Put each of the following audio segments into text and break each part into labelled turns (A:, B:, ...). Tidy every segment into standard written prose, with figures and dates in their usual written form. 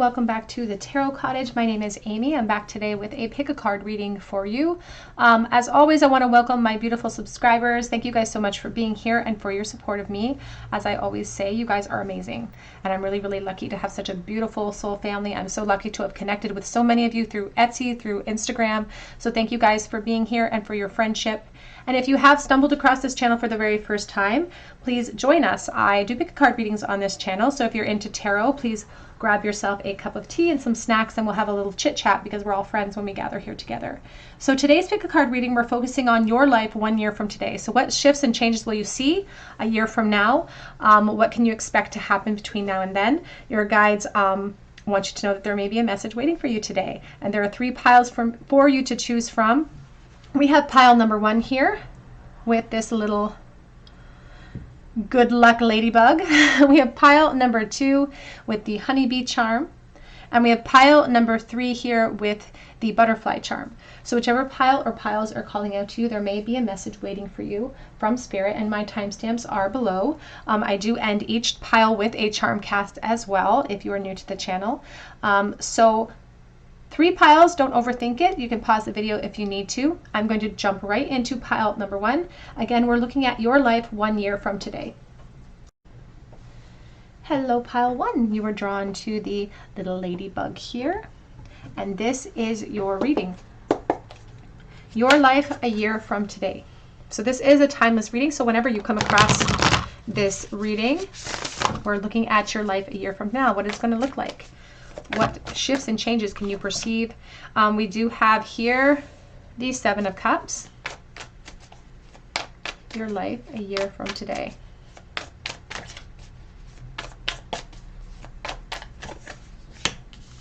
A: welcome back to the Tarot Cottage. My name is Amy. I'm back today with a pick a card reading for you. As always, I want to welcome my beautiful subscribers. Thank you guys so much for being here and for your support of me. As I always say, you guys are amazing. And I'm really, really lucky to have such a beautiful soul family. I'm so lucky to have connected with so many of you through Etsy, through Instagram. So thank you guys for being here and for your friendship. And if you have stumbled across this channel for the very first time, please join us. I do pick a card readings on this channel. So if you're into tarot, please grab yourself a cup of tea and some snacks and we'll have a little chit chat because we're all friends when we gather here together. So today's pick a card reading, we're focusing on your life 1 year from today. So what shifts and changes will you see a year from now? What can you expect to happen between now and then? Your guides want you to know that there may be a message waiting for you today. And there are 3 piles for you to choose from. We have pile number 1 here with this little good luck ladybug. We have pile number 2 with the honeybee charm. And we have pile number 3 here with the butterfly charm. So whichever pile or piles are calling out to you, there may be a message waiting for you from Spirit, and my timestamps are below. I do end each pile with a charm cast as well if you are new to the channel. So 3 piles, don't overthink it. You can pause the video if you need to. I'm going to jump right into pile number 1. Again, we're looking at your life 1 year from today. Hello, pile 1. You were drawn to the little ladybug here, and this is your reading. Your life a year from today. So this is a timeless reading, so whenever you come across this reading, we're looking at your life a year from now, what it's going to look like. What shifts and changes can you perceive? We do have here the 7 of Cups. Your life a year from today.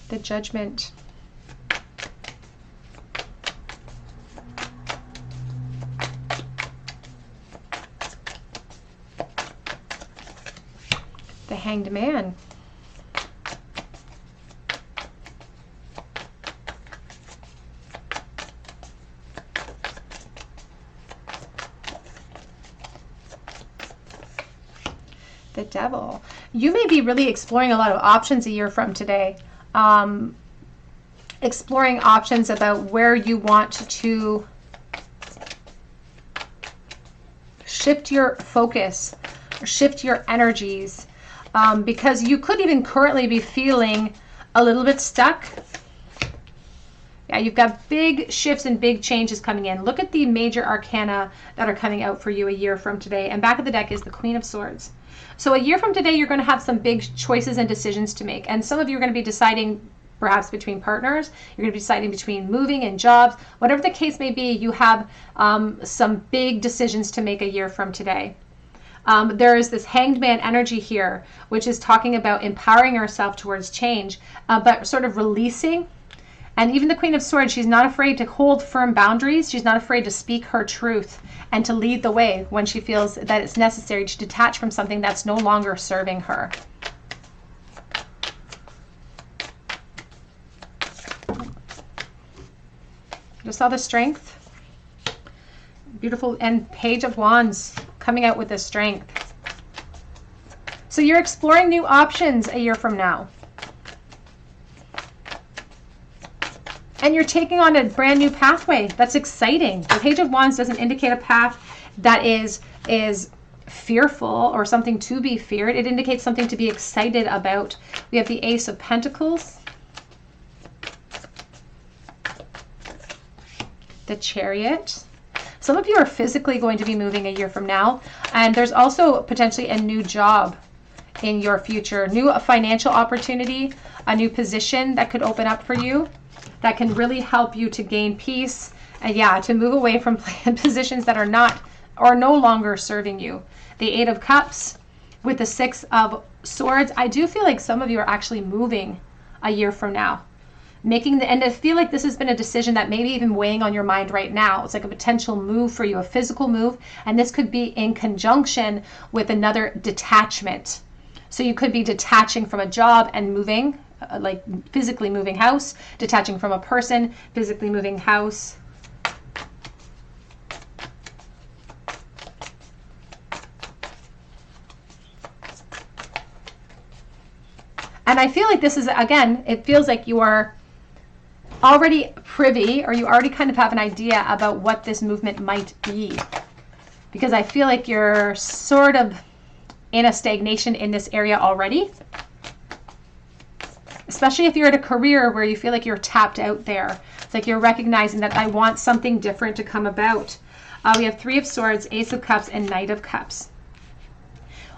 A: The Judgment. The Hanged Man. The Devil. You may be really exploring a lot of options a year from today. Exploring options about where you want to shift your focus, or shift your energies, because you could even currently be feeling a little bit stuck. Yeah, you've got big shifts and big changes coming in. Look at the major arcana that are coming out for you a year from today. And back of the deck is the Queen of Swords. So a year from today, you're going to have some big choices and decisions to make. And some of you are going to be deciding perhaps between partners. You're going to be deciding between moving and jobs. Whatever the case may be, you have some big decisions to make a year from today. There is this Hanged Man energy here, which is talking about empowering yourself towards change, but sort of releasing. And even the Queen of Swords, she's not afraid to hold firm boundaries. She's not afraid to speak her truth and to lead the way when she feels that it's necessary to detach from something that's no longer serving her. Just saw the Strength. Beautiful. And Page of Wands coming out with the Strength. So you're exploring new options a year from now. And you're taking on a brand new pathway. That's exciting. The Page of Wands doesn't indicate a path that is fearful or something to be feared. It indicates something to be excited about. We have the Ace of Pentacles. The Chariot. Some of you are physically going to be moving a year from now. And there's also potentially a new job in your future. New financial opportunity, a new position that could open up for you, that can really help you to gain peace and to move away from positions that are not or no longer serving you. The 8 of Cups with the 6 of Swords. I do feel like some of you are actually moving a year from now. And I feel like this has been a decision that maybe even weighing on your mind right now. It's like a potential move for you, a physical move. And this could be in conjunction with another detachment. So you could be detaching from a job and moving, like physically moving house, detaching from a person, physically moving house. And And I feel like this is, again, it feels like you are already privy, or you already kind of have an idea about what this movement might be. Because I feel like you're sort of in a stagnation in this area already. Especially if you're at a career where you feel like you're tapped out there. It's like you're recognizing that I want something different to come about. We have Three of Swords, Ace of Cups, and Knight of Cups.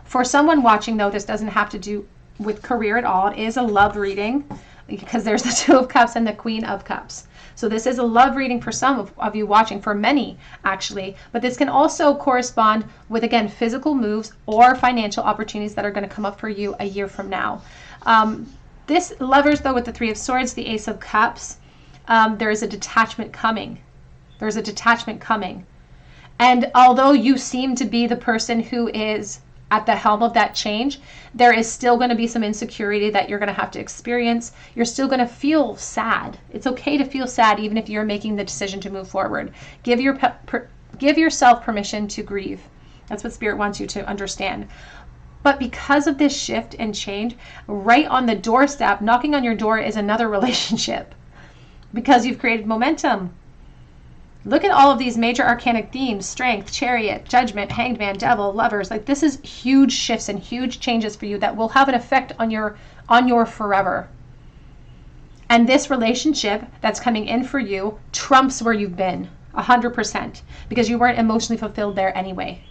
A: For someone watching, though, this doesn't have to do with career at all. It is a love reading because there's the Two of Cups and the Queen of Cups. So this is a love reading for some of you watching, for many actually, but this can also correspond with, again, physical moves or financial opportunities that are going to come up for you a year from now. This lovers, though, with the Three of Swords, the Ace of Cups, there is a detachment coming. There's a detachment coming. And although you seem to be the person who is at the helm of that change, there is still going to be some insecurity that you're going to have to experience. You're still going to feel sad. It's okay to feel sad even if you're making the decision to move forward. Give yourself permission to grieve. That's what Spirit wants you to understand. But because of this shift and change, right on the doorstep, knocking on your door is another relationship because you've created momentum. Look at all of these major arcanic themes: Strength, Chariot, Judgment, Hanged Man, Devil, Lovers. Like, this is huge shifts and huge changes for you that will have an effect on your forever. And this relationship that's coming in for you trumps where you've been 100% because you weren't emotionally fulfilled there anyway.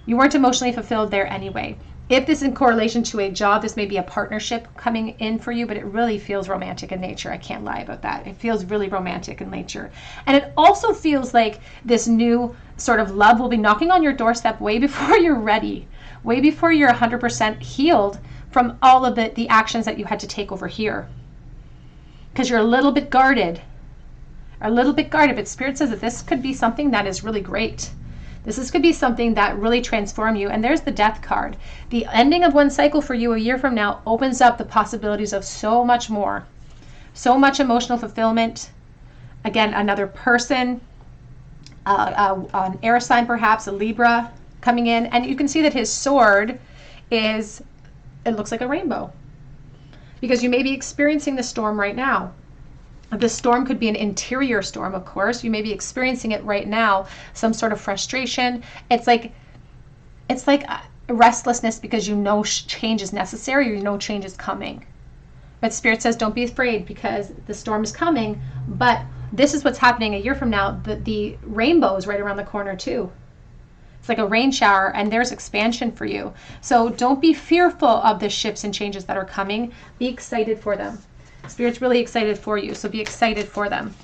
A: You weren't emotionally fulfilled there anyway. If this is in correlation to a job, this may be a partnership coming in for you, but it really feels romantic in nature. I can't lie about that. It feels really romantic in nature. And it also feels like this new sort of love will be knocking on your doorstep way before you're ready, way before you're 100% healed from all of the actions that you had to take over here. Because you're a little bit guarded. But Spirit says that this could be something that is really great. This could be something that really transforms you. And there's the Death card. The ending of one cycle for you a year from now opens up the possibilities of so much more. So much emotional fulfillment. Again, another person, an air sign perhaps, a Libra coming in. And you can see that his sword it looks like a rainbow. Because you may be experiencing the storm right now. The storm could be an interior storm, of course. You may be experiencing it right now, some sort of frustration. It's like restlessness because you know change is necessary, or you know change is coming. But Spirit says don't be afraid because the storm is coming, but this is what's happening a year from now. The rainbow is right around the corner too. It's like a rain shower, and there's expansion for you. So don't be fearful of the shifts and changes that are coming. Be excited for them. Spirit's really excited for you, so be excited for them.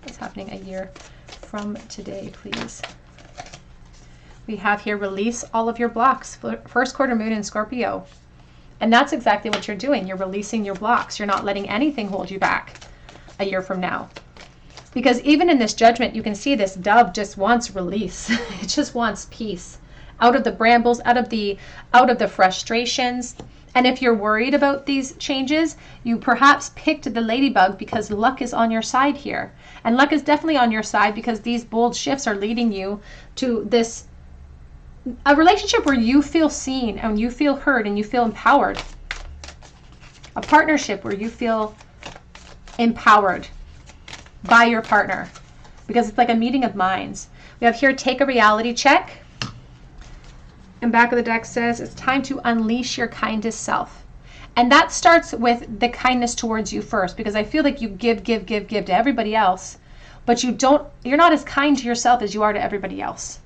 A: What's happening a year from today, please? We have here, release all of your blocks. First quarter moon in Scorpio. And that's exactly what you're doing. You're releasing your blocks. You're not letting anything hold you back a year from now. Because even in this judgment, you can see this dove just wants release. It just wants peace. Out of the brambles, out of the frustrations. And if you're worried about these changes, you perhaps picked the ladybug because luck is on your side here. And luck is definitely on your side because these bold shifts are leading you to a relationship where you feel seen and you feel heard and you feel empowered. A partnership where you feel empowered by your partner because it's like a meeting of minds. We have here, take a reality check. And back of the deck says it's time to unleash your kindest self. And that starts with the kindness towards you first, because I feel like you give to everybody else, but you're not as kind to yourself as you are to everybody else.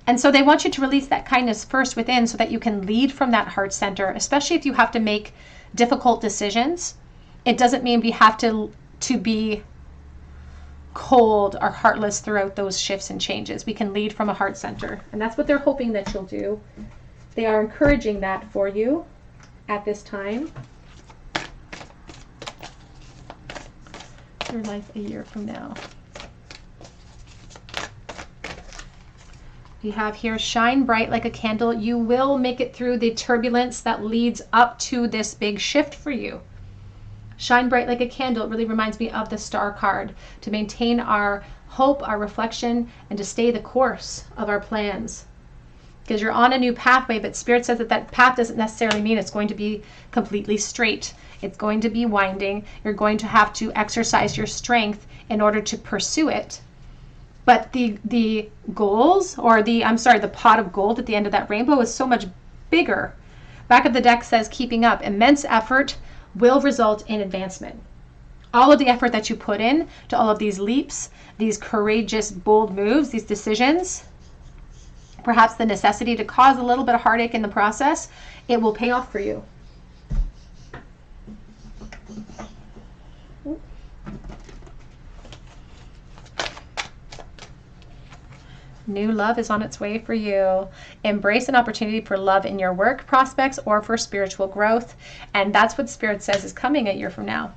A: And so they want you to release that kindness first within so that you can lead from that heart center, especially if you have to make difficult decisions. It doesn't mean we have to be cold or heartless throughout those shifts and changes. We can lead from a heart center, and that's what they're hoping that you'll do. They are encouraging that for you at this time. Your life a year from now. We have here, shine bright like a candle. You will make it through the turbulence that leads up to this big shift for you. Shine bright like a candle. It really reminds me of the Star card, to maintain our hope, our reflection, and to stay the course of our plans. because you're on a new pathway, but Spirit says that that path doesn't necessarily mean it's going to be completely straight. It's going to be winding. You're going to have to exercise your strength in order to pursue it. But the goals, or the pot of gold at the end of that rainbow is so much bigger. Back of the deck says, keeping up. Immense effort will result in advancement. All of the effort that you put in to all of these leaps, these courageous, bold moves, these decisions, perhaps the necessity to cause a little bit of heartache in the process, it will pay off for you. New love is on its way for you. Embrace an opportunity for love in your work prospects or for spiritual growth. And that's what Spirit says is coming a year from now.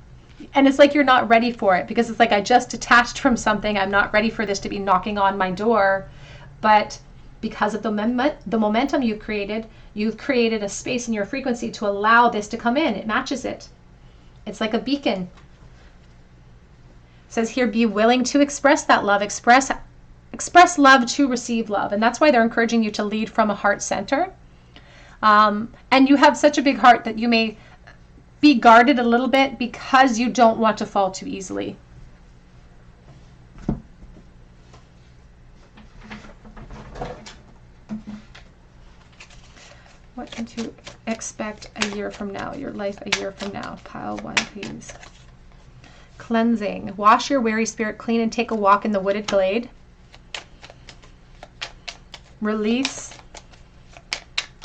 A: And it's like you're not ready for it, because it's like, I just detached from something. I'm not ready for this to be knocking on my door. But because of the momentum you've created a space in your frequency to allow this to come in. It matches it. It's like a beacon. It says here, be willing to express that love. Express love to receive love. And that's why they're encouraging you to lead from a heart center. And you have such a big heart that you may be guarded a little bit because you don't want to fall too easily. What can you expect a year from now? Your life a year from now. Pile 1, please. Cleansing. Wash your weary spirit clean and take a walk in the wooded glade. Release.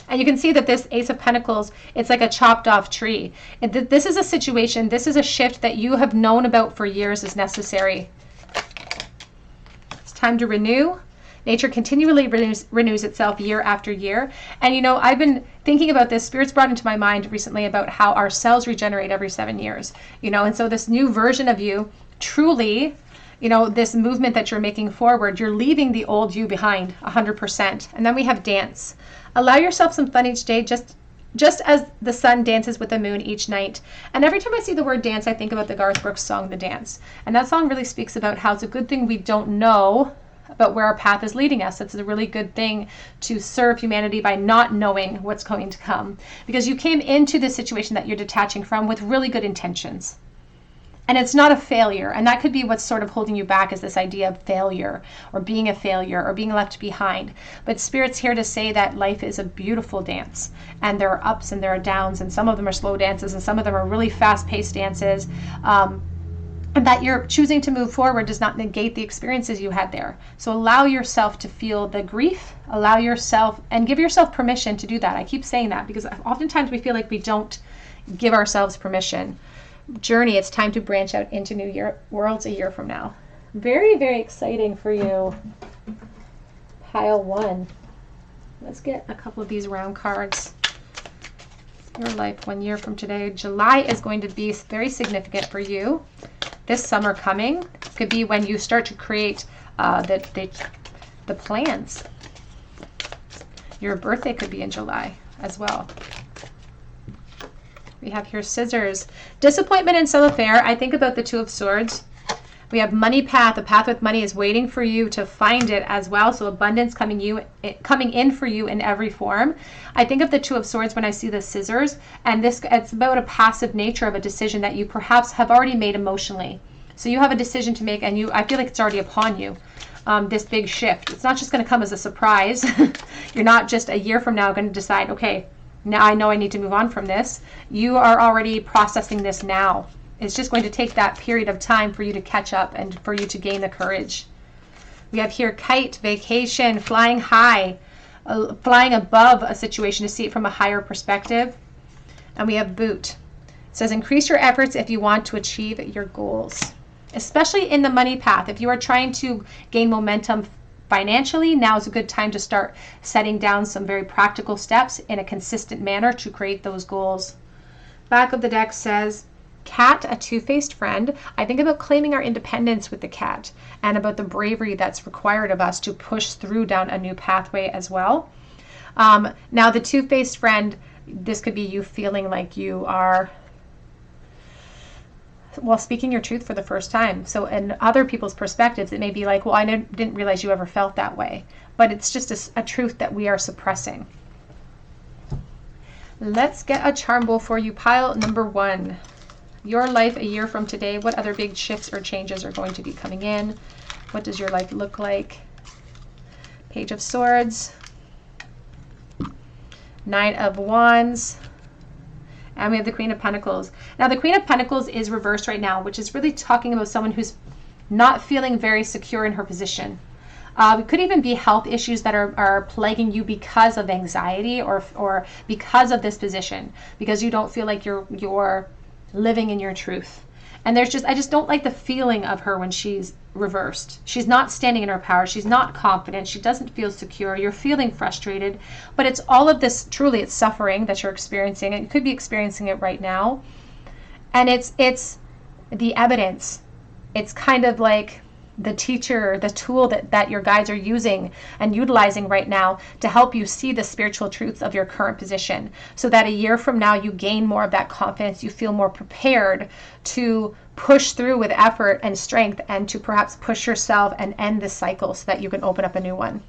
A: And you can see that this Ace of Pentacles, it's like a chopped off tree. This is a situation, this is a shift that you have known about for years is necessary. It's time to renew. Nature continually renews itself year after year. And you know, I've been thinking about this. Spirit's brought into my mind recently about how our cells regenerate every 7 years. You know, and so this new version of you, truly, you know, this movement that you're making forward, you're leaving the old you behind 100%. And then we have dance. Allow yourself some fun each day, just as the sun dances with the moon each night. And every time I see the word dance, I think about the Garth Brooks song, The Dance. And that song really speaks about how it's a good thing we don't know about where our path is leading us. It's a really good thing to serve humanity by not knowing what's going to come. Because you came into this situation that you're detaching from with really good intentions. And it's not a failure. And that could be what's sort of holding you back, is this idea of failure or being a failure or being left behind. But Spirit's here to say that life is a beautiful dance. And there are ups and there are downs. And some of them are slow dances and some of them are really fast-paced dances. And that you're choosing to move forward does not negate the experiences you had there. So allow yourself to feel the grief. Allow yourself and give yourself permission to do that. I keep saying that because oftentimes we feel like we don't give ourselves permission. Journey, it's time to branch out into new worlds a year from now. Very, very exciting for you. Pile 1. Let's get a couple of these round cards. Your life 1 year from today. July is going to be very significant for you. This summer coming could be when you start to create the plans. Your birthday could be in July as well. We have here Scissors. Disappointment in some affair. I think about the Two of Swords. We have money path. A path with money is waiting for you to find it as well. So abundance coming in for you in every form. I think of the Two of Swords when I see the Scissors, and it's about a passive nature of a decision that you perhaps have already made emotionally. So you have a decision to make, and I feel like it's already upon you. This big shift. It's not just going to come as a surprise. You're not just a year from now going to decide, okay, now I know I need to move on from this. You are already processing this now. It's just going to take that period of time for you to catch up and for you to gain the courage. We have here kite, vacation, flying high, flying above a situation to see it from a higher perspective. And we have boot. It says increase your efforts if you want to achieve your goals, especially in the money path. If you are trying to gain momentum financially, now is a good time to start setting down some very practical steps in a consistent manner to create those goals. Back of the deck says cat, a two-faced friend. I think about claiming our independence with the cat and about the bravery that's required of us to push through down a new pathway as well. Now the two-faced friend, this could be you feeling like you are while speaking your truth for the first time. So in other people's perspectives, it may be like, well, I didn't realize you ever felt that way. But it's just a truth that we are suppressing. Let's get a charm bowl for you. Pile number 1. Your life a year from today. What other big shifts or changes are going to be coming in? What does your life look like? Page of Swords. 9 of Wands. And we have the Queen of Pentacles. Now, the Queen of Pentacles is reversed right now, which is really talking about someone who's not feeling very secure in her position. It could even be health issues that are plaguing you because of anxiety or because of this position, because you don't feel like you're living in your truth. And I just don't like the feeling of her when she's reversed. She's not standing in her power. She's not confident. She doesn't feel secure. You're feeling frustrated, but it's all of this, truly it's suffering that you're experiencing. And you could be experiencing it right now. And it's the evidence. It's kind of like the teacher, the tool that your guides are using and utilizing right now to help you see the spiritual truths of your current position, so that a year from now you gain more of that confidence, you feel more prepared to push through with effort and strength, and to perhaps push yourself and end this cycle so that you can open up a new one.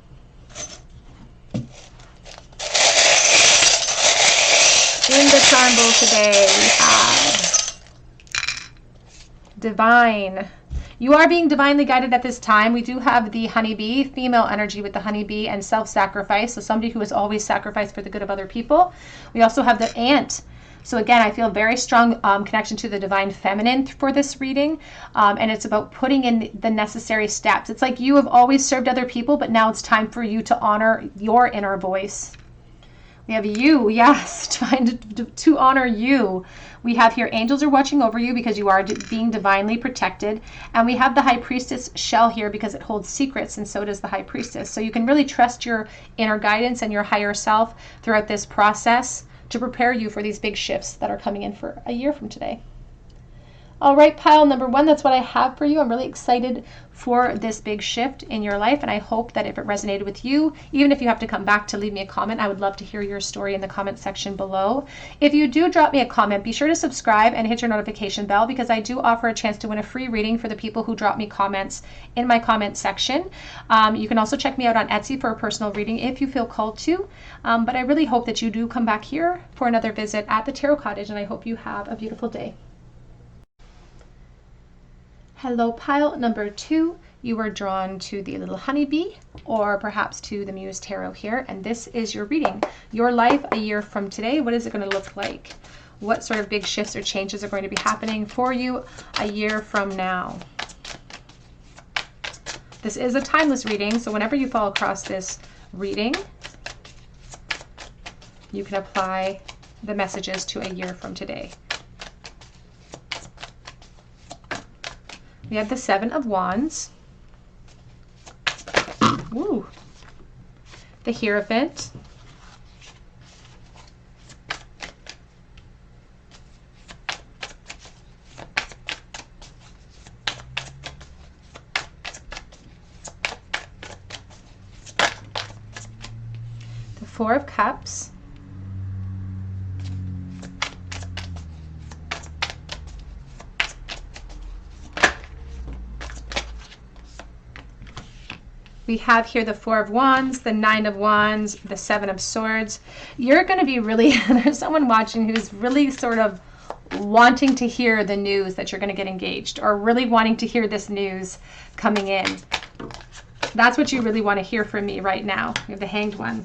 A: In the charm bowl today we have Divine. You are being divinely guided at this time. We do have the honeybee, female energy with the honeybee, and self-sacrifice. So somebody who has always sacrificed for the good of other people. We also have the ant. So again, I feel a very strong connection to the divine feminine for this reading. And it's about putting in the necessary steps. It's like you have always served other people, but now it's time for you to honor your inner voice. We have you, yes, trying to honor you. We have here angels are watching over you because you are being divinely protected. And we have the High Priestess shell here because it holds secrets, and so does the High Priestess. So you can really trust your inner guidance and your higher self throughout this process to prepare you for these big shifts that are coming in for a year from today. All right, pile number 1, that's what I have for you. I'm really excited for this big shift in your life, and I hope that if it resonated with you, even if you have to come back to leave me a comment, I would love to hear your story in the comment section below. If you do drop me a comment, be sure to subscribe and hit your notification bell, because I do offer a chance to win a free reading for the people who drop me comments in my comment section. You can also check me out on Etsy for a personal reading if you feel called to, but I really hope that you do come back here for another visit at the Tarot Cottage, and I hope you have a beautiful day. Hello, pile number 2. You were drawn to the little honeybee, or perhaps to the Muse Tarot here, and this is your reading. Your life a year from today, what is it going to look like? What sort of big shifts or changes are going to be happening for you a year from now? This is a timeless reading, so whenever you fall across this reading, you can apply the messages to a year from today. We have the 7 of Wands. Woo. The Hierophant. The 4 of Cups. We have here the 4 of Wands, the 9 of Wands, the 7 of Swords. You're going to be really, there's someone watching who's really sort of wanting to hear the news that you're going to get engaged, or really wanting to hear this news coming in. That's what you really want to hear from me right now. We have the Hanged One.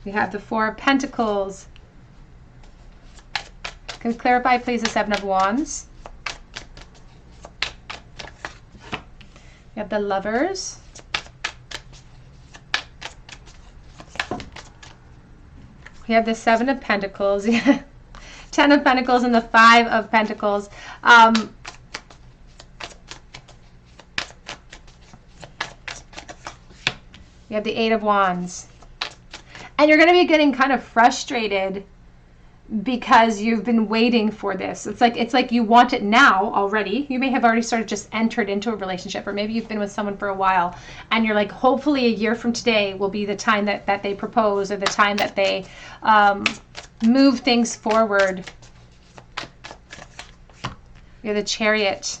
A: We have the 4 of Pentacles. Can you clarify, please, the 7 of Wands? We have the Lovers. We have the 7 of Pentacles, 10 of Pentacles, and the 5 of Pentacles. We have the 8 of Wands. And you're going to be getting kind of frustrated because you've been waiting for this. It's like you want it now already. You may have already sort of just entered into a relationship, or maybe you've been with someone for a while, and you're like, hopefully a year from today will be the time that they propose, or the time that they move things forward. You're the Chariot.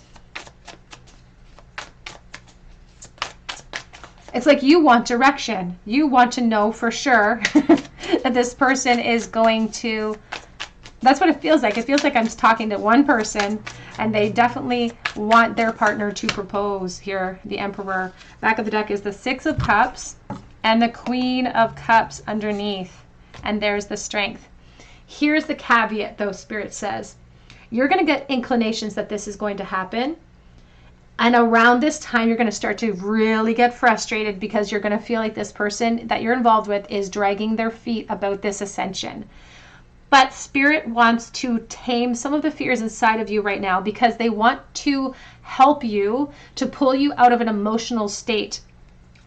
A: It's like you want direction. You want to know for sure that this person is going to, that's what it feels like. It feels like I'm just talking to one person and they definitely want their partner to propose here. The Emperor. Back of the deck is the Six of Cups and the Queen of Cups underneath. And there's the Strength. Here's the caveat though, Spirit says. You're going to get inclinations that this is going to happen. And around this time, you're going to start to really get frustrated because you're going to feel like this person that you're involved with is dragging their feet about this ascension. But Spirit wants to tame some of the fears inside of you right now because they want to help you to pull you out of an emotional state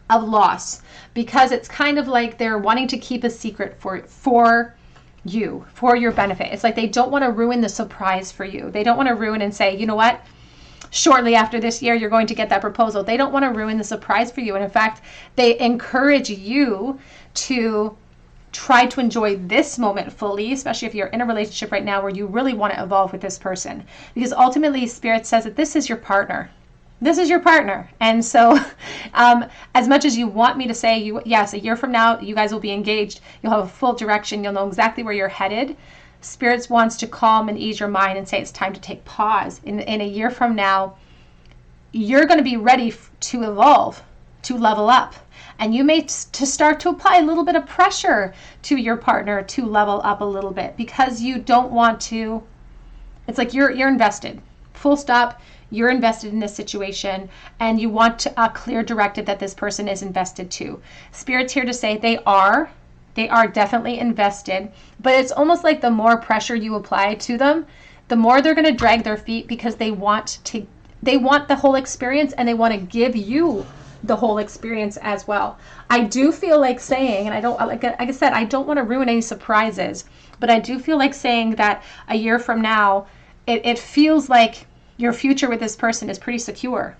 A: of loss. Because it's kind of like they're wanting to keep a secret for you, for your benefit. It's like they don't want to ruin the surprise for you. They don't want to ruin and say, you know what? Shortly after this year, you're going to get that proposal. They don't want to ruin the surprise for you. And in fact, they encourage you to try to enjoy this moment fully, especially if you're in a relationship right now where you really want to evolve with this person. Because ultimately, Spirit says that this is your partner. This is your partner. And so as much as you want me to say, yes, a year from now, you guys will be engaged. You'll have a full direction. You'll know exactly where you're headed. Spirits wants to calm and ease your mind and say it's time to take pause. In a year from now, you're going to be ready to evolve, to level up. And you may to start to apply a little bit of pressure to your partner to level up a little bit because you don't want to. It's like you're invested. Full stop. You're invested in this situation and you want a clear directive that this person is invested too. Spirit's here to say they are definitely invested, but it's almost like the more pressure you apply to them, the more they're going to drag their feet because they want the whole experience and they want to give you the whole experience as well. I do feel like saying, and I don't, like I said, I don't want to ruin any surprises, but I do feel like saying that a year from now, it feels like your future with this person is pretty secure.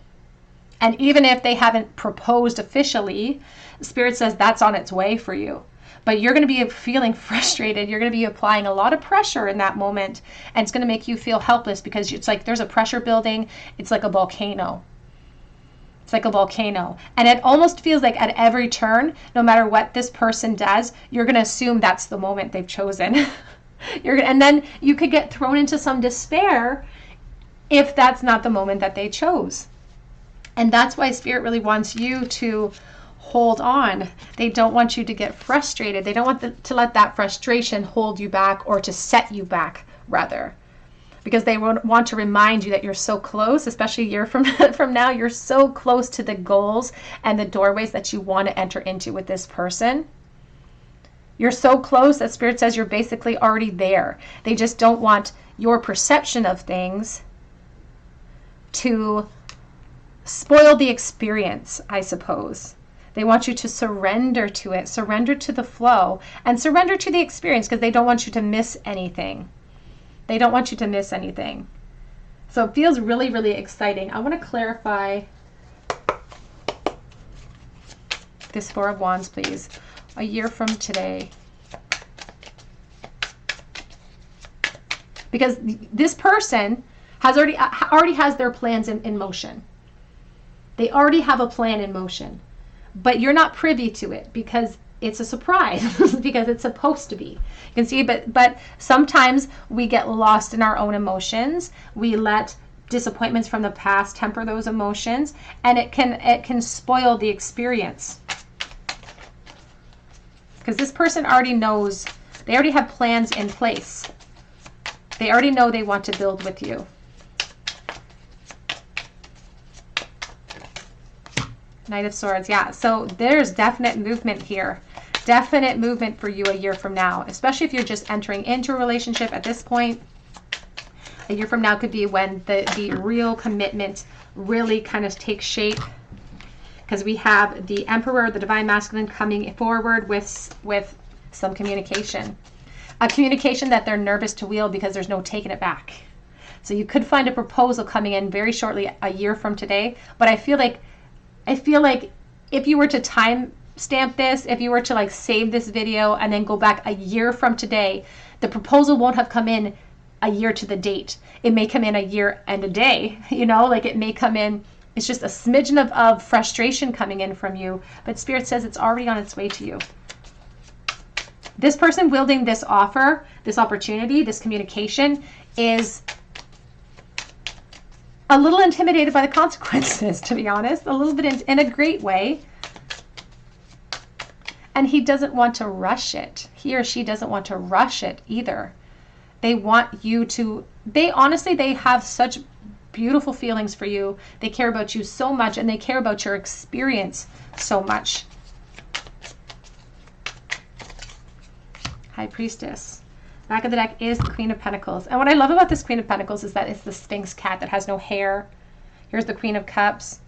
A: And even if they haven't proposed officially, Spirit says that's on its way for you. But you're going to be feeling frustrated. You're going to be applying a lot of pressure in that moment. And it's going to make you feel helpless because it's like there's a pressure building. It's like a volcano. It's like a volcano. And it almost feels like at every turn, no matter what this person does, you're going to assume that's the moment they've chosen. And then you could get thrown into some despair if that's not the moment that they chose. And that's why Spirit really wants you to hold on. They don't want you to get frustrated. They don't want to let that frustration hold you back or to set you back, rather. Because they want to remind you that you're so close, especially a year from now, you're so close to the goals and the doorways that you want to enter into with this person. You're so close that Spirit says you're basically already there. They just don't want your perception of things to spoil the experience, I suppose. They want you to surrender to it, surrender to the flow, and surrender to the experience because they don't want you to miss anything. They don't want you to miss anything. So it feels really, really exciting. I want to clarify this Four of Wands, please. A year from today. Because this person has already has their plans in motion. They already have a plan in motion. But you're not privy to it because it's a surprise, because it's supposed to be. You can see, but sometimes we get lost in our own emotions. We let disappointments from the past temper those emotions, and it can spoil the experience. Because this person already knows, they already have plans in place. They already know they want to build with you. Knight of Swords, yeah. So there's definite movement here. Definite movement for you a year from now, especially if you're just entering into a relationship at this point. A year from now could be when the real commitment really kind of takes shape. Because we have the Emperor, the Divine Masculine, coming forward with some communication. A communication that they're nervous to wield because there's no taking it back. So you could find a proposal coming in very shortly, a year from today. But I feel like if you were to time stamp this, if you were to like save this video and then go back a year from today, the proposal won't have come in a year to the date. It may come in a year and a day, you know, like it may come in, it's just a smidgen of frustration coming in from you, but Spirit says it's already on its way to you. This person wielding this offer, this opportunity, this communication is a little intimidated by the consequences, to be honest, a little bit in a great way. And he doesn't want to rush it. He or she doesn't want to rush it either. They want you to, they have such beautiful feelings for you. They care about you so much, and they care about your experience so much. High Priestess. Back of the deck is the Queen of Pentacles. And what I love about this Queen of Pentacles is that it's the Sphinx cat that has no hair. Here's the Queen of Cups.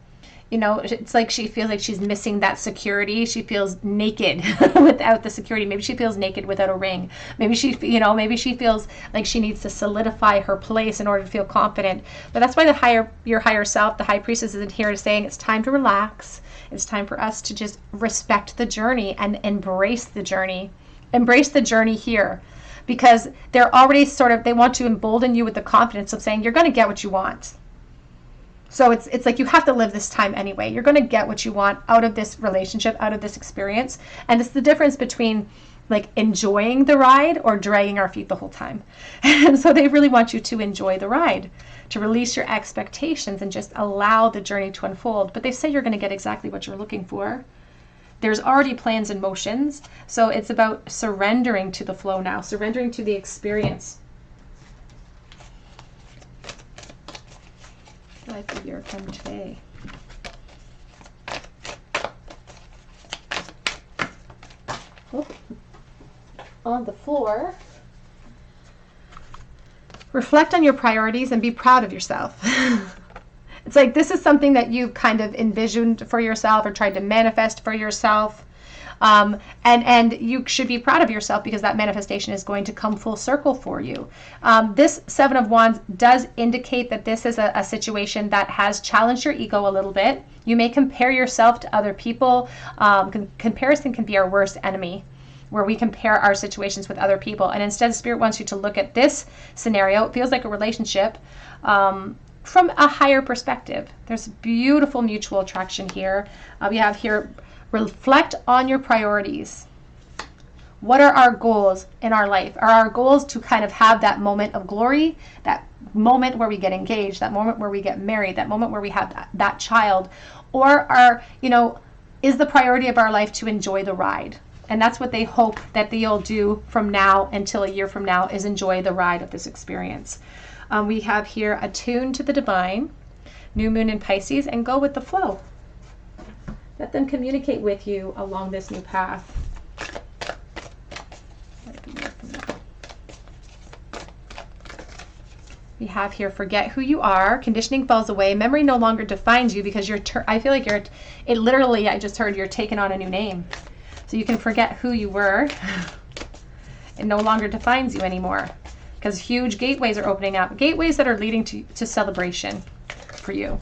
A: You know, it's like she feels like she's missing that security. She feels naked without the security. Maybe she feels naked without a ring. Maybe she, you know, maybe she feels like she needs to solidify her place in order to feel confident. But that's why your higher self, the High Priestess, isn't here saying it's time to relax. It's time for us to just respect the journey and embrace the journey. Embrace the journey here, because they're already they want to embolden you with the confidence of saying you're going to get what you want. So it's like you have to live this time anyway. You're going to get what you want out of this relationship, out of this experience. And it's the difference between like enjoying the ride or dragging our feet the whole time. And so they really want you to enjoy the ride, to release your expectations and just allow the journey to unfold. But they say you're going to get exactly what you're looking for. There's already plans and motions. So it's about surrendering to the flow now, surrendering to the experience. Life a year from today. Oh. On the floor. Reflect on your priorities and be proud of yourself. It's like this is something that you kind of envisioned for yourself or tried to manifest for yourself. And you should be proud of yourself because that manifestation is going to come full circle for you. This Seven of Wands does indicate that this is a situation that has challenged your ego a little bit. You may compare yourself to other people. Comparison can be our worst enemy, where we compare our situations with other people. And instead, Spirit wants you to look at this scenario. It feels like a relationship from a higher perspective. There's beautiful mutual attraction here. We have here, reflect on your priorities. What are our goals in our life? Are our goals to kind of have that moment of glory, that moment where we get engaged, that moment where we get married, that moment where we have that child? Or is the priority of our life to enjoy the ride? And that's what they hope that you'll do from now until a year from now, is enjoy the ride of this experience. We have here attuned to the divine, new moon in Pisces, and go with the flow. Let them communicate with you along this new path. We have here, forget who you are. Conditioning falls away. Memory no longer defines you because I feel like I just heard you're taking on a new name. So you can forget who you were. It no longer defines you anymore because huge gateways are opening up. Gateways that are leading to celebration for you.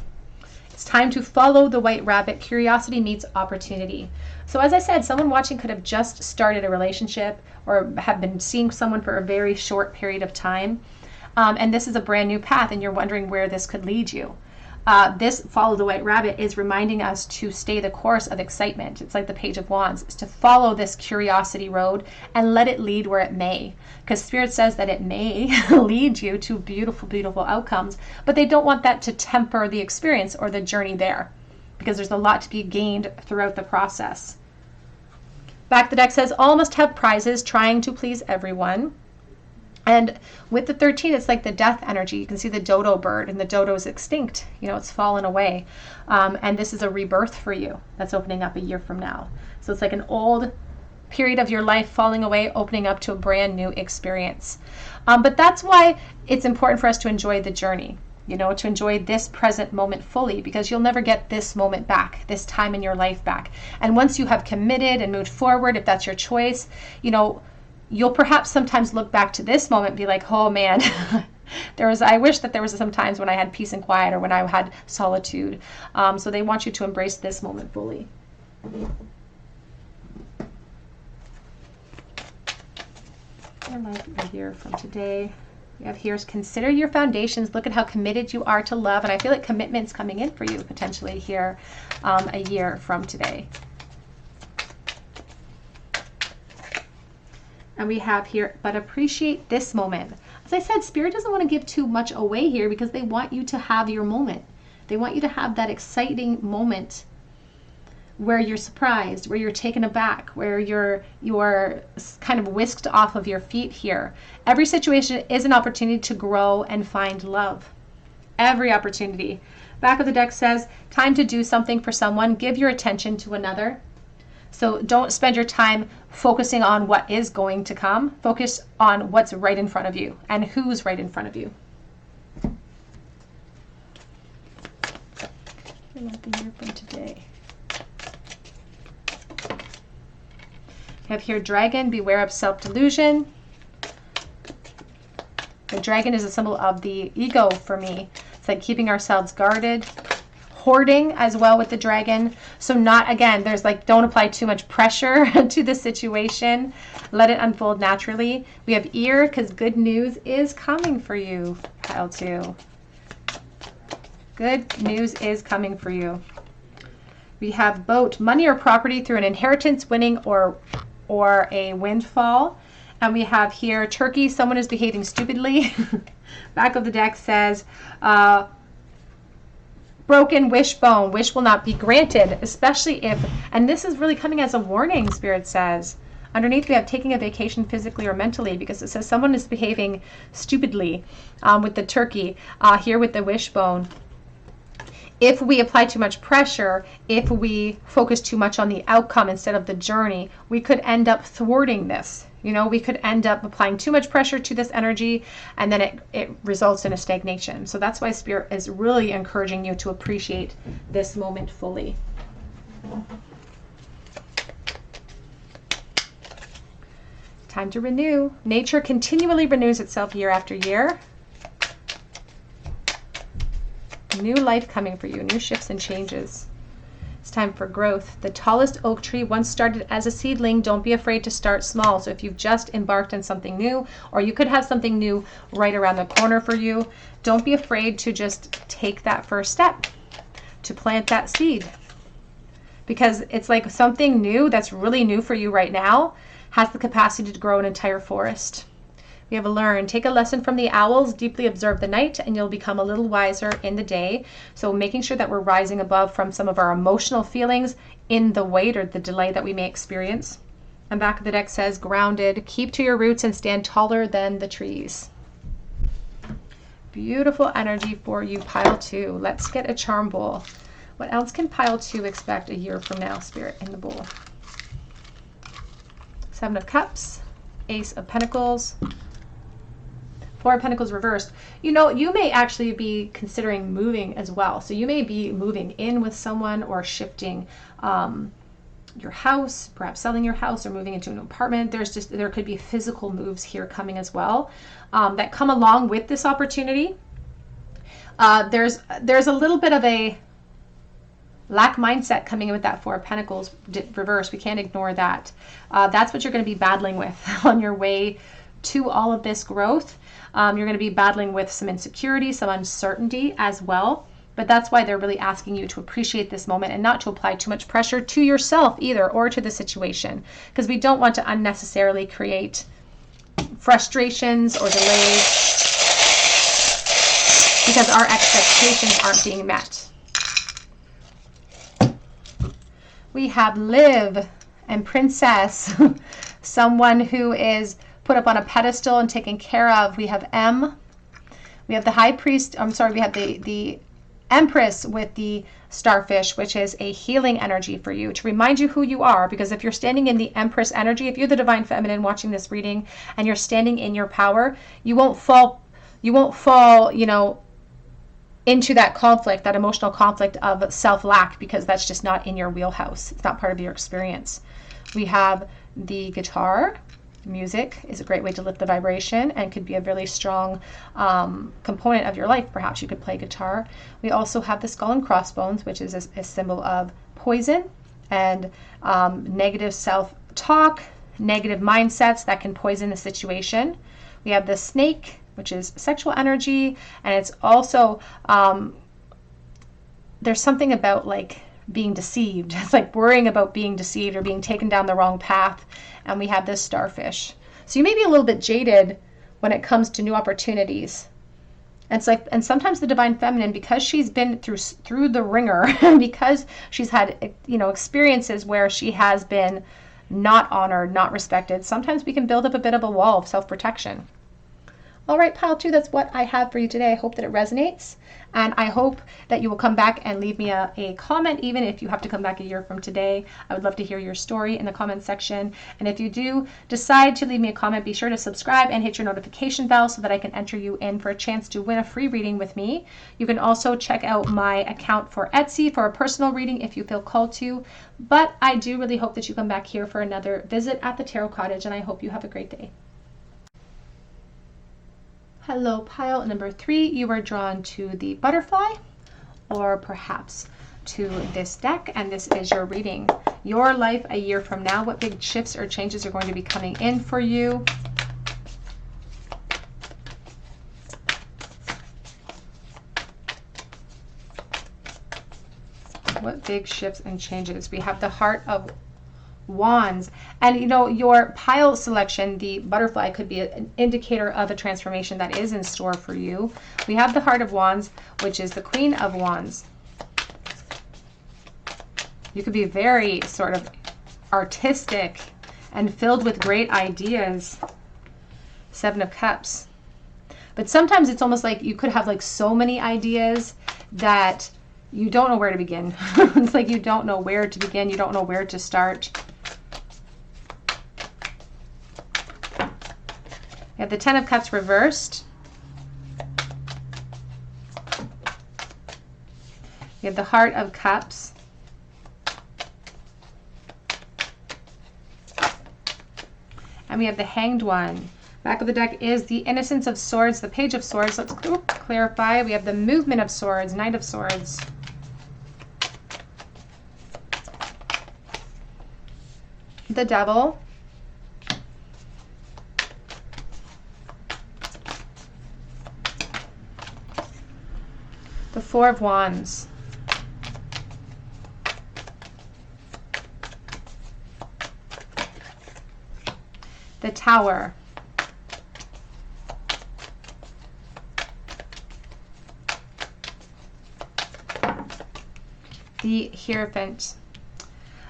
A: It's time to follow the white rabbit. Curiosity meets opportunity. So as I said, someone watching could have just started a relationship or have been seeing someone for a very short period of time. And this is a brand new path and you're wondering where this could lead you. This follow the white rabbit is reminding us to stay the course of excitement. It's like the Page of Wands. It's to follow this curiosity road and let it lead where it may. Because Spirit says that it may lead you to beautiful, beautiful outcomes. But they don't want that to temper the experience or the journey there. Because there's a lot to be gained throughout the process. Back the deck says, all must have prizes, trying to please everyone. And with the 13, it's like the death energy. You can see the dodo bird, and the dodo is extinct. It's fallen away. And this is a rebirth for you that's opening up a year from now. So it's like an old period of your life falling away, opening up to a brand new experience. But that's why it's important for us to enjoy the journey, to enjoy this present moment fully, because you'll never get this moment back, this time in your life back. And once you have committed and moved forward, if that's your choice, you'll perhaps sometimes look back to this moment and be like, oh man, I wish that there was some times when I had peace and quiet or when I had solitude. So they want you to embrace this moment fully. Your life a year from today. We have here, consider your foundations. Look at how committed you are to love. And I feel like commitment's coming in for you potentially here a year from today. And we have here, but appreciate this moment. As I said, Spirit doesn't want to give too much away here because they want you to have your moment. They want you to have that exciting moment where you're surprised, where you're taken aback, where you're kind of whisked off of your feet here. Every situation is an opportunity to grow and find love. Every opportunity. Back of the deck says, time to do something for someone. Give your attention to another. So don't spend your time focusing on what is going to come. Focus on what's right in front of you and who's right in front of you. About the year from today. We have here dragon, beware of self-delusion. The dragon is a symbol of the ego for me. It's like keeping ourselves guarded. Hoarding as well with the dragon. So not, again, there's like, don't apply too much pressure to the situation. Let it unfold naturally. We have ear because good news is coming for you, pile 2. Good news is coming for you. We have boat, money or property through an inheritance, winning or a windfall. And we have here turkey, someone is behaving stupidly. Back of the deck says, broken wishbone, wish will not be granted, especially if, and this is really coming as a warning, Spirit says. Underneath we have taking a vacation physically or mentally, because it says someone is behaving stupidly with the turkey, here with the wishbone. If we apply too much pressure, if we focus too much on the outcome instead of the journey, we could end up thwarting this. You know, we could end up applying too much pressure to this energy, and then it results in a stagnation. So that's why Spirit is really encouraging you to appreciate this moment fully. Time to renew. Nature continually renews itself year after year. New life coming for you, new shifts and changes. It's time for growth. The tallest oak tree once started as a seedling. Don't be afraid to start small. So if you've just embarked on something new, or you could have something new right around the corner for you, don't be afraid to just take that first step, to plant that seed. Because it's like something new that's really new for you right now has the capacity to grow an entire forest. We have a learn. Take a lesson from the owls, deeply observe the night, and you'll become a little wiser in the day. So making sure that we're rising above from some of our emotional feelings in the wait or the delay that we may experience. And back of the deck says, grounded, keep to your roots and stand taller than the trees. Beautiful energy for you, pile 2. Let's get a charm bowl. What else can pile 2 expect a year from now, Spirit, in the bowl? 7 of Cups, Ace of Pentacles, 4 of Pentacles reversed. You know, you may actually be considering moving as well. So you may be moving in with someone or shifting your house, perhaps selling your house or moving into an apartment. There could be physical moves here coming as well that come along with this opportunity. There's a little bit of a lack mindset coming in with that 4 of Pentacles reversed. We can't ignore that. That's what you're going to be battling with on your way to all of this growth. You're going to be battling with some insecurity, some uncertainty as well. But that's why they're really asking you to appreciate this moment and not to apply too much pressure to yourself either or to the situation. Because we don't want to unnecessarily create frustrations or delays because our expectations aren't being met. We have live and princess, someone who is put up on a pedestal and taken care of. We have M. We have the high priest. I'm sorry. We have the Empress with the starfish, which is a healing energy for you to remind you who you are. Because if you're standing in the Empress energy, if you're the divine feminine watching this reading and you're standing in your power, you won't fall, you know, into that conflict, that emotional conflict of self-lack, because that's just not in your wheelhouse. It's not part of your experience. We have the guitar. Music is a great way to lift the vibration and could be a really strong component of your life. Perhaps you could play guitar. We also have the skull and crossbones, which is a symbol of poison and negative self-talk, negative mindsets that can poison the situation. We have the snake, which is sexual energy. And it's also, there's something about like being deceived. It's like worrying about being deceived or being taken down the wrong path. And we have this starfish. So you may be a little bit jaded when it comes to new opportunities. And it's like, and sometimes the divine feminine, because she's been through the ringer, because she's had, you know, experiences where she has been not honored, not respected, sometimes we can build up a bit of a wall of self-protection. All right, pile 2, that's what I have for you today. I hope that it resonates. And I hope that you will come back and leave me a comment, even if you have to come back a year from today. I would love to hear your story in the comment section. And if you do decide to leave me a comment, be sure to subscribe and hit your notification bell so that I can enter you in for a chance to win a free reading with me. You can also check out my account for Etsy for a personal reading if you feel called to. But I do really hope that you come back here for another visit at the Tarot Cottage, and I hope you have a great day. Hello, pile number 3. You are drawn to the butterfly, or perhaps to this deck, and this is your reading. Your life a year from now. What big shifts or changes are going to be coming in for you? What big shifts and changes? We have the Heart of Wands, and you know, your pile selection, the butterfly, could be an indicator of a transformation that is in store for you. We have the Heart of Wands, which is the Queen of Wands. You could be very sort of artistic and filled with great ideas. 7 of Cups. But sometimes it's almost like you could have like so many ideas that you don't know where to begin. It's like you don't know where to begin. You don't know where to start. You have the 10 of Cups reversed. You have the Heart of Cups. And we have the Hanged One. Back of the deck is the Innocence of Swords, the Page of Swords. Let's clarify. We have the Movement of Swords, Knight of Swords. The Devil. The 4 of Wands. The Tower. The Hierophant.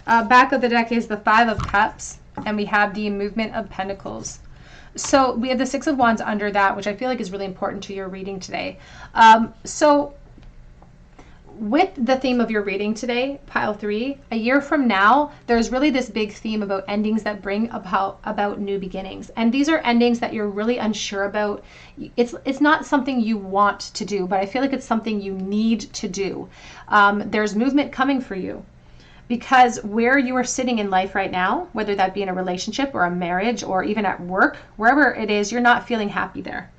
A: Back of the deck is the 5 of Cups, and we have the Movement of Pentacles. So we have the 6 of Wands under that, which I feel like is really important to your reading today. So with the theme of your reading today, pile 3, a year from now, there's really this big theme about endings that bring about new beginnings. And these are endings that you're really unsure about. It's not something you want to do, but I feel like it's something you need to do. There's movement coming for you. Because where you are sitting in life right now, whether that be in a relationship or a marriage or even at work, wherever it is, you're not feeling happy there.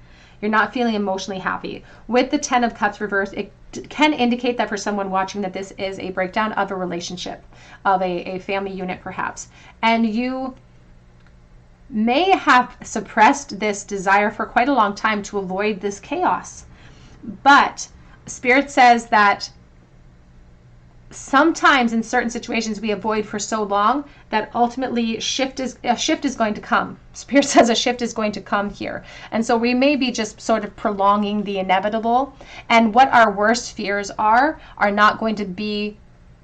A: You're not feeling emotionally happy. With the 10 of Cups reversed, it can indicate that for someone watching that this is a breakdown of a relationship, of a family unit perhaps. And you may have suppressed this desire for quite a long time to avoid this chaos. But Spirit says that sometimes in certain situations we avoid for so long that ultimately a shift is going to come. Spirit says a shift is going to come here. And so we may be just sort of prolonging the inevitable, and what our worst fears are not going to be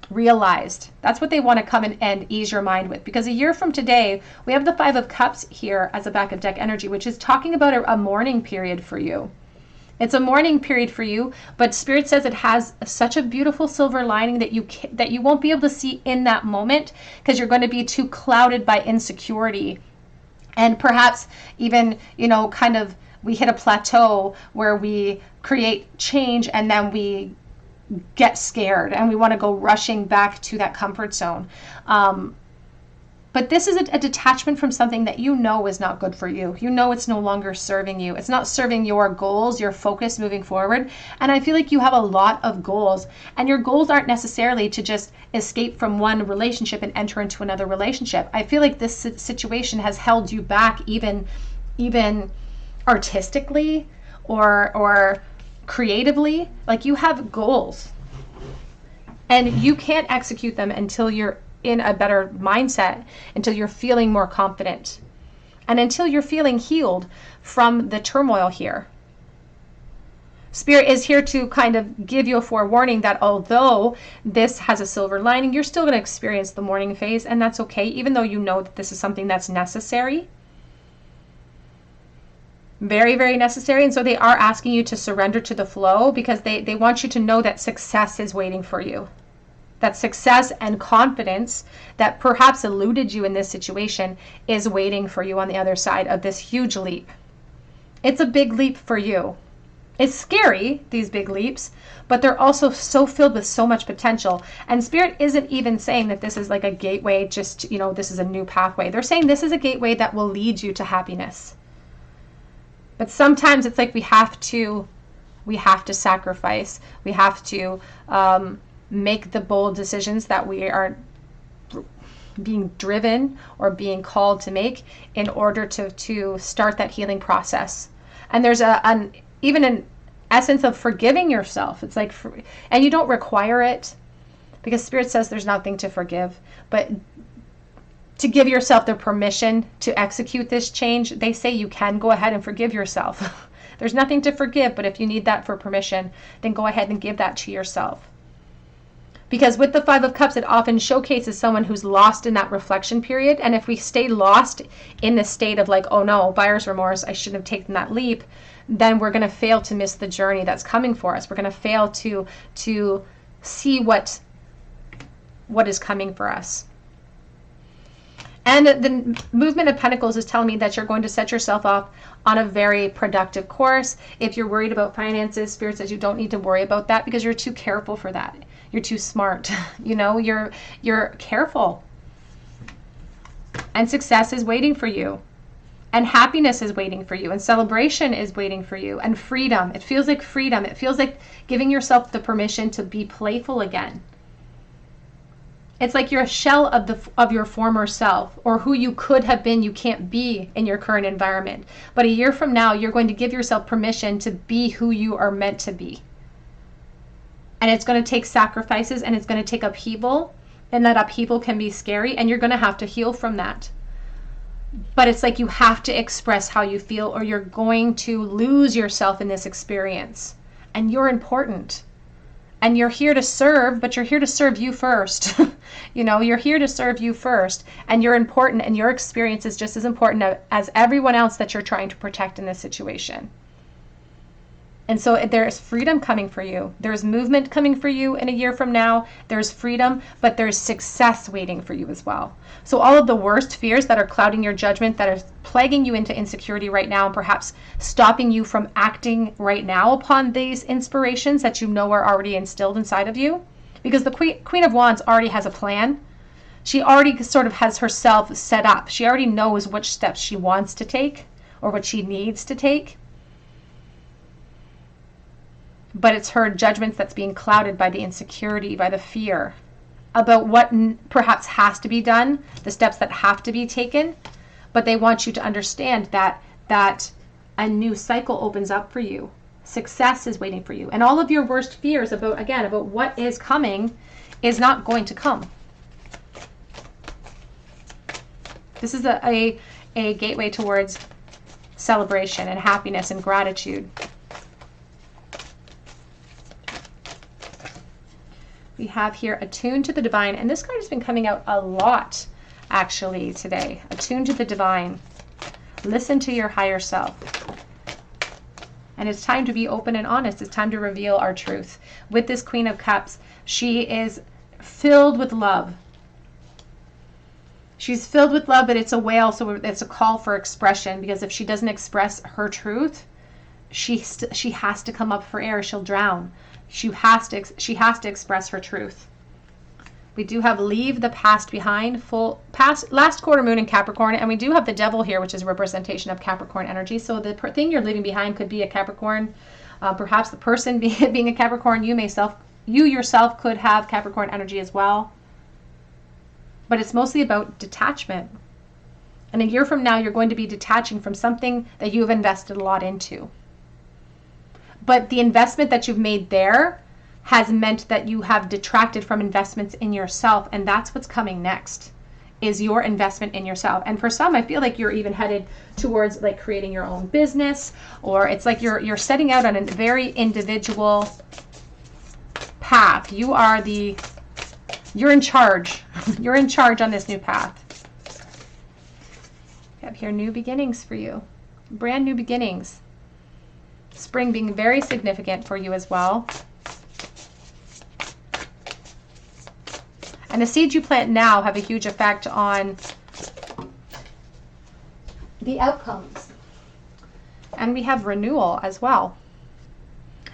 A: realized. That's what they want to come and ease your mind with. Because a year from today, we have the 5 of Cups here as a back of deck energy, which is talking about a mourning period for you. It's a mourning period for you, but Spirit says it has such a beautiful silver lining that you won't be able to see in that moment, because you're going to be too clouded by insecurity. And perhaps even, you know, kind of we hit a plateau where we create change and then we get scared and we want to go rushing back to that comfort zone. But this is a detachment from something that you know is not good for you. You know it's no longer serving you. It's not serving your goals, your focus moving forward. And I feel like you have a lot of goals. And your goals aren't necessarily to just escape from one relationship and enter into another relationship. I feel like this situation has held you back even artistically or creatively. Like, you have goals and you can't execute them until you're in a better mindset, until you're feeling more confident, and until you're feeling healed from the turmoil here. Spirit is here to kind of give you a forewarning that although this has a silver lining, you're still going to experience the mourning phase, and that's okay, even though you know that this is something that's necessary. Very, very necessary. And so they are asking you to surrender to the flow, because they want you to know that success is waiting for you. That success and confidence that perhaps eluded you in this situation is waiting for you on the other side of this huge leap. It's a big leap for you. It's scary, these big leaps, but they're also so filled with so much potential. And Spirit isn't even saying that this is like a gateway, just, you know, this is a new pathway. They're saying this is a gateway that will lead you to happiness. But sometimes it's like we have to sacrifice. We have to make the bold decisions that we are being driven or being called to make in order to start that healing process. And there's even an essence of forgiving yourself. It's like, and you don't require it, because Spirit says there's nothing to forgive, but to give yourself the permission to execute this change, they say you can go ahead and forgive yourself. There's nothing to forgive, but if you need that for permission, then go ahead and give that to yourself. Because with the Five of Cups, it often showcases someone who's lost in that reflection period. And if we stay lost in the state of like, oh no, buyer's remorse, I shouldn't have taken that leap, then we're going to fail to miss the journey that's coming for us. We're going to fail to see what is coming for us. And the movement of Pentacles is telling me that you're going to set yourself up on a very productive course. If you're worried about finances, Spirit says you don't need to worry about that, because you're too careful for that. You're too smart. You know, you're careful. And success is waiting for you. And happiness is waiting for you. And celebration is waiting for you. And freedom. It feels like freedom. It feels like giving yourself the permission to be playful again. It's like you're a shell of your former self, or who you could have been, you can't be in your current environment. But a year from now, you're going to give yourself permission to be who you are meant to be. And it's going to take sacrifices, and it's going to take upheaval, and that upheaval can be scary, and you're going to have to heal from that. But it's like you have to express how you feel, or you're going to lose yourself in this experience. And you're important. And you're here to serve, but you're here to serve you first. You know, you're here to serve you first. And you're important, and your experience is just as important as everyone else that you're trying to protect in this situation. And so there's freedom coming for you. There's movement coming for you in a year from now. There's freedom, but there's success waiting for you as well. So all of the worst fears that are clouding your judgment, that are plaguing you into insecurity right now, and perhaps stopping you from acting right now upon these inspirations that you know are already instilled inside of you. Because the Queen of Wands already has a plan. She already sort of has herself set up. She already knows which steps she wants to take or what she needs to take. But it's her judgments that's being clouded by the insecurity, by the fear about what perhaps has to be done, the steps that have to be taken. But they want you to understand that a new cycle opens up for you. Success is waiting for you. And all of your worst fears about what is coming is not going to come. This is a gateway towards celebration and happiness and gratitude. We have here Attuned to the Divine, and this card has been coming out a lot actually today. Attuned to the Divine. Listen to your higher self. And it's time to be open and honest. It's time to reveal our truth. With this Queen of Cups, she is filled with love. She's filled with love, but it's a wail, so it's a call for expression, because if she doesn't express her truth, she has to come up for air. She'll drown. She has to express her truth. We do have Leave the Past Behind, last quarter moon in Capricorn, and we do have the Devil here, which is a representation of Capricorn energy. So the thing you're leaving behind could be a Capricorn. Perhaps the person being a Capricorn, you yourself could have Capricorn energy as well. But it's mostly about detachment. And a year from now, you're going to be detaching from something that you have invested a lot into. But the investment that you've made there has meant that you have detracted from investments in yourself. And that's what's coming next, is your investment in yourself. And for some, I feel like you're even headed towards like creating your own business, or it's like you're setting out on a very individual path. You're in charge. You're in charge on this new path. We have here new beginnings for you. Brand new beginnings. Spring being very significant for you as well. And the seeds you plant now have a huge effect on the outcomes. And we have renewal as well.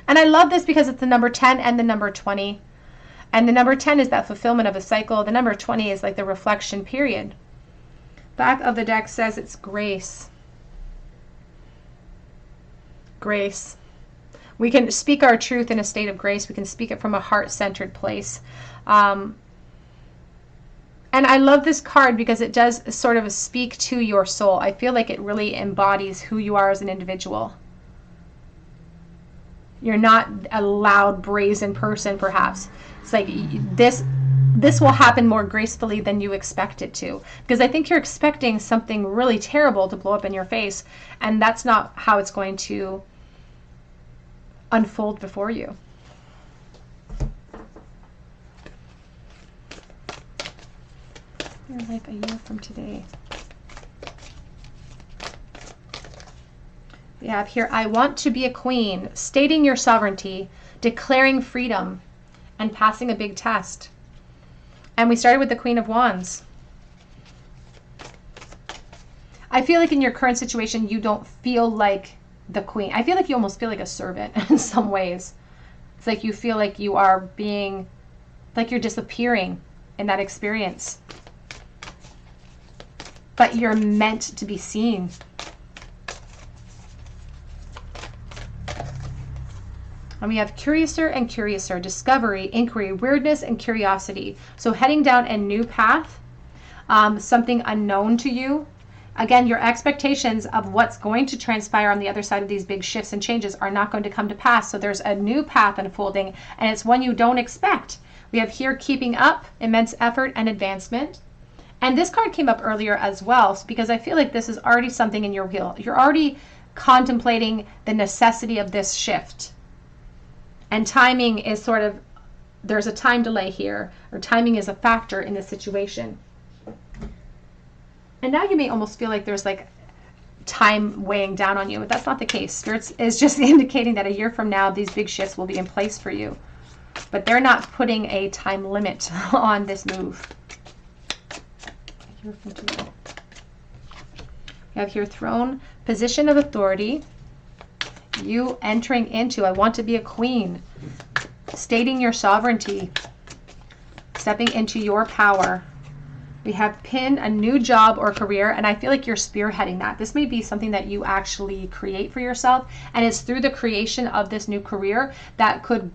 A: And I love this because it's the number 10 and the number 20. And the number 10 is that fulfillment of a cycle. The number 20 is like the reflection period. Back of the deck says it's grace. Grace. We can speak our truth in a state of grace. We can speak it from a heart-centered place. And I love this card because it does sort of speak to your soul. I feel like it really embodies who you are as an individual. You're not a loud, brazen person, perhaps. It's like this will happen more gracefully than you expect it to. Because I think you're expecting something really terrible to blow up in your face, and that's not how it's going to unfold before you. Your life a year from today. We have here, I want to be a queen, stating your sovereignty, declaring freedom, and passing a big test. And we started with the Queen of Wands. I feel like in your current situation, you don't feel like the queen. I feel like you almost feel like a servant in some ways. It's like you feel like you are being, like you're disappearing in that experience. But you're meant to be seen. And we have curiouser and curiouser, discovery, inquiry, weirdness, and curiosity. So heading down a new path, something unknown to you. Again, your expectations of what's going to transpire on the other side of these big shifts and changes are not going to come to pass. So there's a new path unfolding, and it's one you don't expect. We have here keeping up, immense effort, and advancement. And this card came up earlier as well, because I feel like this is already something in your wheel. You're already contemplating the necessity of this shift. And timing is sort of, there's a time delay here, or timing is a factor in this situation. And now you may almost feel like there's like time weighing down on you, but that's not the case. Spirit is just indicating that a year from now, these big shifts will be in place for you. But they're not putting a time limit on this move. You have here throne, position of authority. You entering into, I want to be a queen, stating your sovereignty, stepping into your power. We have pin, a new job or career, and I feel like you're spearheading that. This may be something that you actually create for yourself, and it's through the creation of this new career that could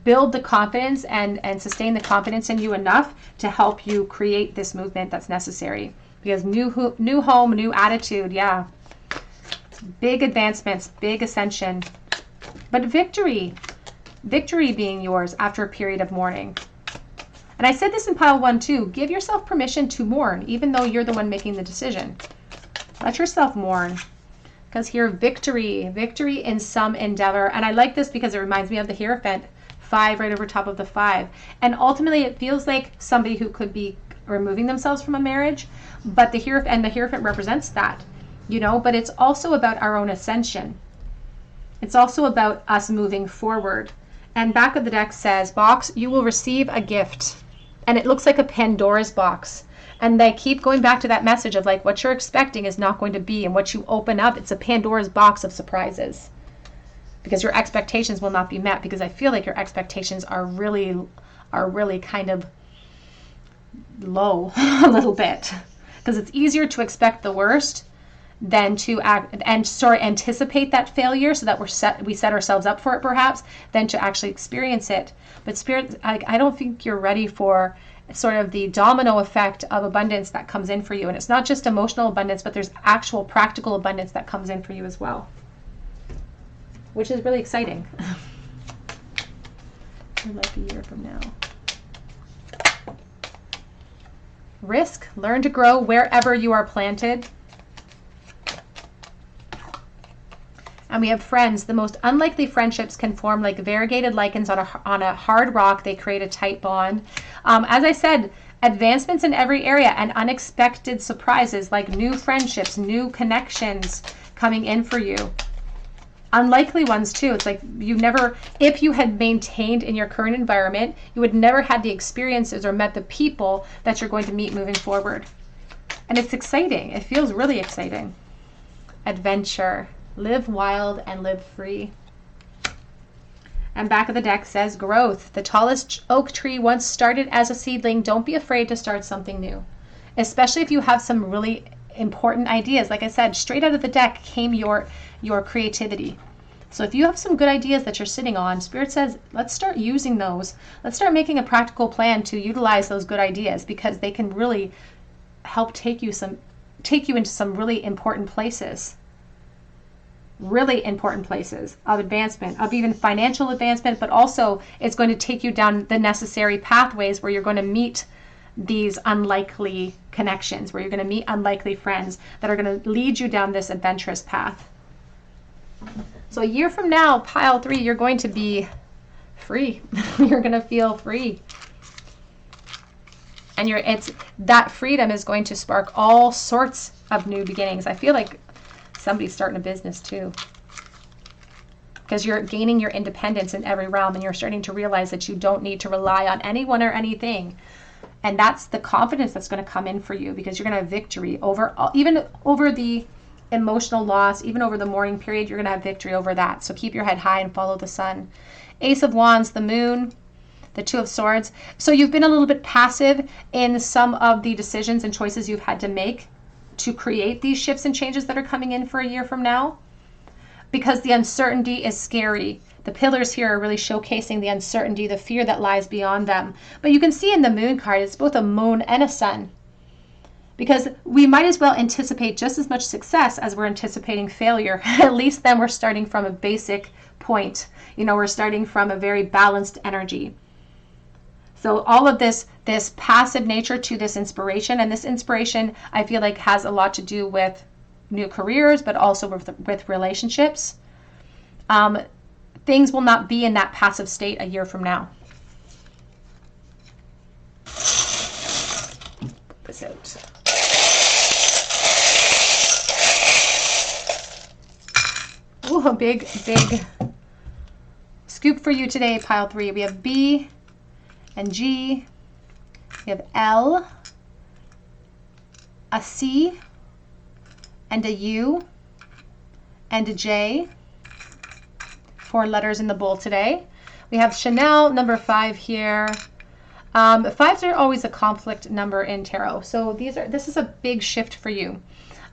A: build the confidence and sustain the confidence in you enough to help you create this movement that's necessary. Because new home, new attitude, yeah. Big advancements, big ascension. But victory being yours after a period of mourning. And I said this in pile 1 too. Give yourself permission to mourn, even though you're the one making the decision. Let yourself mourn. Because here, victory in some endeavor. And I like this because it reminds me of the Hierophant, 5 right over top of the 5. And ultimately, it feels like somebody who could be removing themselves from a marriage, but the Hierophant represents that, you know. But it's also about our own ascension. It's also about us moving forward. And back of the deck says, box, you will receive a gift. And it looks like a Pandora's box. And they keep going back to that message of like what you're expecting is not going to be, and what you open up, it's a Pandora's box of surprises. Because your expectations will not be met, because I feel like your expectations are really kind of low a little bit. Because it's easier to expect the worst than to act and sort of anticipate that failure so that we set ourselves up for it perhaps, than to actually experience it. But Spirit, I don't think you're ready for sort of the domino effect of abundance that comes in for you. And it's not just emotional abundance, but there's actual practical abundance that comes in for you as well, which is really exciting. Like a year from now. Risk, learn to grow wherever you are planted. And we have friends. The most unlikely friendships can form like variegated lichens on a hard rock. They create a tight bond. As I said, advancements in every area and unexpected surprises like new friendships, new connections coming in for you. Unlikely ones too. It's like if you had maintained in your current environment, you would never had the experiences or met the people that you're going to meet moving forward. And it's exciting. It feels really exciting. Adventure. Live wild and live free. And back of the deck says growth. The tallest oak tree once started as a seedling. Don't be afraid to start something new, especially if you have some really important ideas. Like I said, straight out of the deck came your creativity. So if you have some good ideas that you're sitting on, Spirit says, let's start using those. Let's start making a practical plan to utilize those good ideas, because they can really help take you into some really important places. Really important places of advancement, of even financial advancement, but also it's going to take you down the necessary pathways where you're going to meet these unlikely connections, where you're going to meet unlikely friends that are going to lead you down this adventurous path. So a year from now, pile 3, you're going to be free. You're going to feel free. And that freedom is going to spark all sorts of new beginnings. I feel like somebody's starting a business too, because you're gaining your independence in every realm, and you're starting to realize that you don't need to rely on anyone or anything. And that's the confidence that's going to come in for you, because you're going to have victory even over the emotional loss, even over the mourning period. You're going to have victory over that. So keep your head high and follow the sun. Ace of Wands, the moon, the Two of Swords. So you've been a little bit passive in some of the decisions and choices you've had to make to create these shifts and changes that are coming in for a year from now, because the uncertainty is scary. The pillars here are really showcasing the uncertainty, the fear that lies beyond them. But you can see in the moon card, it's both a moon and a sun, because we might as well anticipate just as much success as we're anticipating failure. At least then we're starting from a basic point. We're starting from a very balanced energy. So all of this passive nature to this inspiration, and this inspiration I feel like has a lot to do with new careers, but also with relationships. Things will not be in that passive state a year from now. Put this out. Ooh, a big scoop for you today, pile 3. We have B and G. We have L, a C, and a U, and a J. 4 letters in the bowl today. We have Chanel, number 5 here. 5s are always a conflict number in tarot. So this is a big shift for you.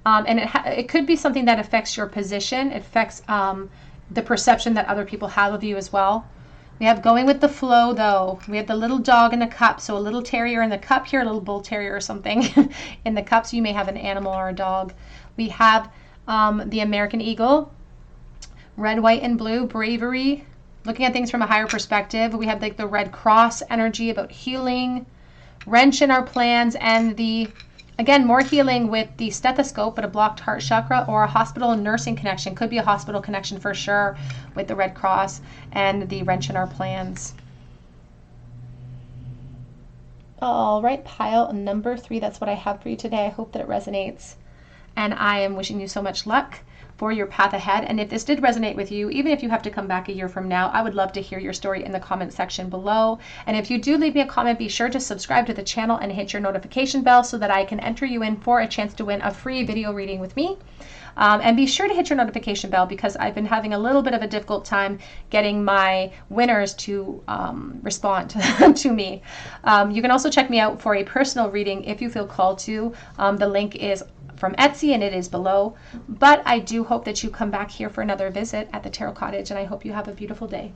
A: And it could be something that affects your position. It affects the perception that other people have of you as well. We have going with the flow, though. We have the little dog in the cup. So a little terrier in the cup here, a little bull terrier or something in the cup. So you may have an animal or a dog. We have the American eagle, red, white, and blue, bravery, looking at things from a higher perspective. We have like the Red Cross energy about healing, wrench in our plans, and again, more healing with the stethoscope, but a blocked heart chakra or a hospital and nursing connection. Could be a hospital connection for sure with the Red Cross and the wrench in our plans. All right, pile number 3. That's what I have for you today. I hope that it resonates. And I am wishing you so much luck for your path ahead. And if this did resonate with you, even if you have to come back a year from now, I would love to hear your story in the comment section below. And if you do leave me a comment, be sure to subscribe to the channel and hit your notification bell so that I can enter you in for a chance to win a free video reading with me. And be sure to hit your notification bell, because I've been having a little bit of a difficult time getting my winners to respond to me. You can also check me out for a personal reading if you feel called to. The link is from Etsy, and it is below. But I do hope that you come back here for another visit at the Tarot Cottage, and I hope you have a beautiful day.